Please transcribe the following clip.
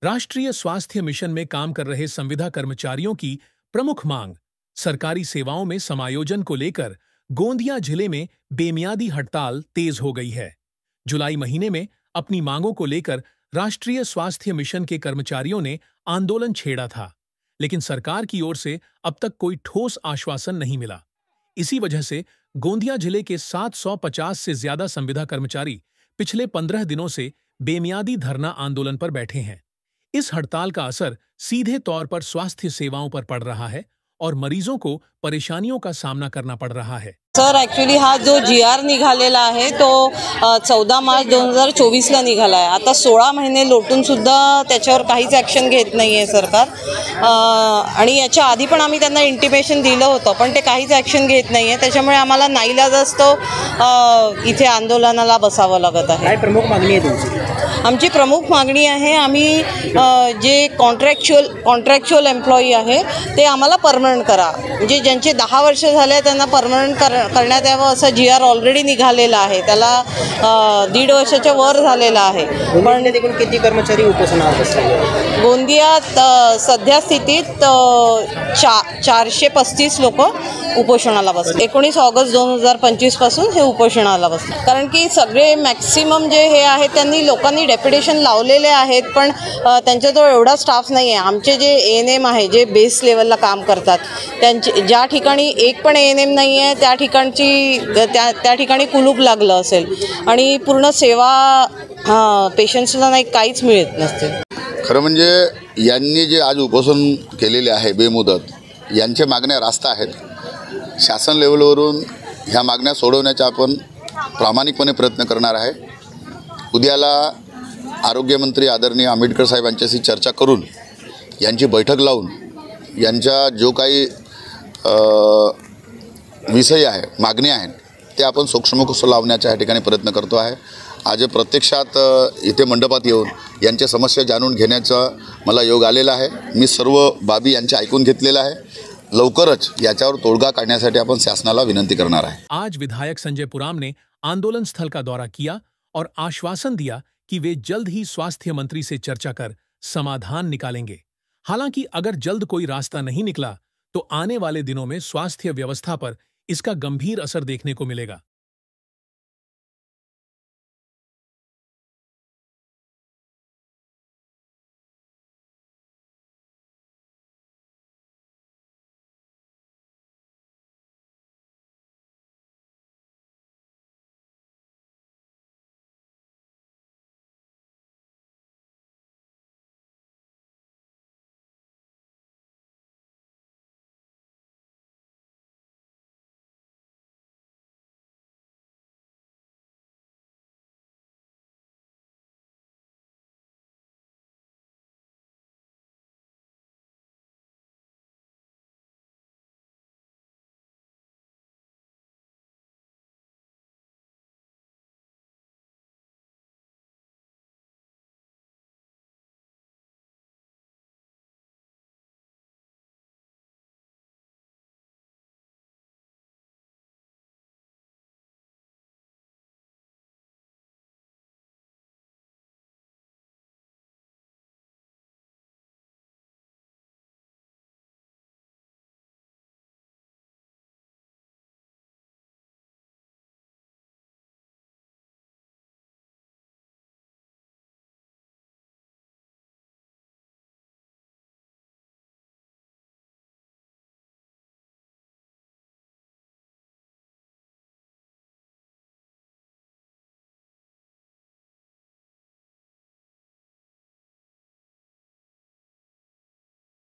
राष्ट्रीय स्वास्थ्य मिशन में काम कर रहे संविदा कर्मचारियों की प्रमुख मांग सरकारी सेवाओं में समायोजन को लेकर गोंदिया जिले में बेमियादी हड़ताल तेज हो गई है। जुलाई महीने में अपनी मांगों को लेकर राष्ट्रीय स्वास्थ्य मिशन के कर्मचारियों ने आंदोलन छेड़ा था, लेकिन सरकार की ओर से अब तक कोई ठोस आश्वासन नहीं मिला। इसी वजह से गोंदिया जिले के 750 से ज्यादा संविदा कर्मचारी पिछले 15 दिनों से बेमियादी धरना आंदोलन पर बैठे हैं। इस हड़ताल का असर सीधे तौर पर स्वास्थ्य सेवाओं पर पड़ रहा है और मरीजों को परेशानियों का सामना करना पड़ रहा है। सर ॲक्च्युली हा जो GR निघालेला आहे तो 14 मार्च 2024ला निघाला आहे। आता 16 महिने लोटून सुद्धा त्याच्यावर काहीच ॲक्शन घेत नाही आहे सरकार। आणि याच्या आधी पण आम्ही त्यांना इंटिमेशन दिलं होतं, पण ते काहीच ॲक्शन घेत नाही आहे। त्याच्यामुळे आम्हाला नाईलाजास्तव इथे आंदोलनाला बसावं लागत आहे। काय प्रमुख मागणी आहे तुमची? आमची प्रमुख मागणी आहे, आम्ही जे कॉन्ट्रॅक्च्युअल एम्प्लॉई आहे ते आम्हाला परमनंट करा। म्हणजे ज्यांचे 10 वर्ष झाले त्यांना परमनंट करण्यात यावं असं GR ऑलरेडी निघालेला आहे। त्याला 1.5 वर्षाच्या वर झालेला आहे। पण देखील किती कर्मचारी उपोषणावर बसले? गोंदियात सध्या स्थितीत 435 लोक उपोषणाला बसले। 19 ऑगस्ट 2025 पासून हे उपोषणाला बसले। कारण की सगळे मॅक्सिमम जे हे आहेत त्यांनी लोकांनी डेप्युटेशन लावलेले आहेत, पण त्यांच्याजवळ एवढा स्टाफ नाही आहे। आमचे जे ANM आहे जे बेस लेवलला काम करतात त्यांचे ज्या ठिकाणी एक पण ANM नाही आहे त्या ठिकाणी कुलूप लागलं असेल आणि पूर्ण सेवा पेशंट्सला नाही काहीच मिळत नसते। खरं म्हणजे यांनी जे आज उपोषण केलेले आहे बेमुदत, यांच्या मागण्या रास्त आहेत। शासन लेवलवरून ह्या मागण्या सोडवण्याचा आपण प्रामाणिकपणे प्रयत्न करणार आहे। उद्याला आरोग्यमंत्री आदरणीय आंबेडकर साहेब यांच्याशी चर्चा करून यांची बैठक लावून यांच्या जो काही विषय आहे, मागणी आहेत ते आपण सूक्ष्मकोश लावण्याचा या ठिकाणी प्रयत्न करतो आहे। आज प्रत्यक्षात इथे मंडपात येऊन यांच्या समस्या जाणून घेण्याचा मला योग आलेला आहे। मी सर्व बाबी यांच्या ऐकून घेतलेला आहे। लवकरच याच्यावर तोडगा काढण्यासाठी आपण शासनाला विनंती करणार आहे। आज विधायक संजय पुराम ने आंदोलन स्थल का दौरा किया और आश्वासन दिया कि वे जल्द ही स्वास्थ्य मंत्री से चर्चा कर समाधान निकालेंगे। हालांकि अगर जल्द कोई रास्ता नहीं निकला तो आने वाले दिनों में स्वास्थ्य व्यवस्था पर इसका गंभीर असर देखने को मिलेगा।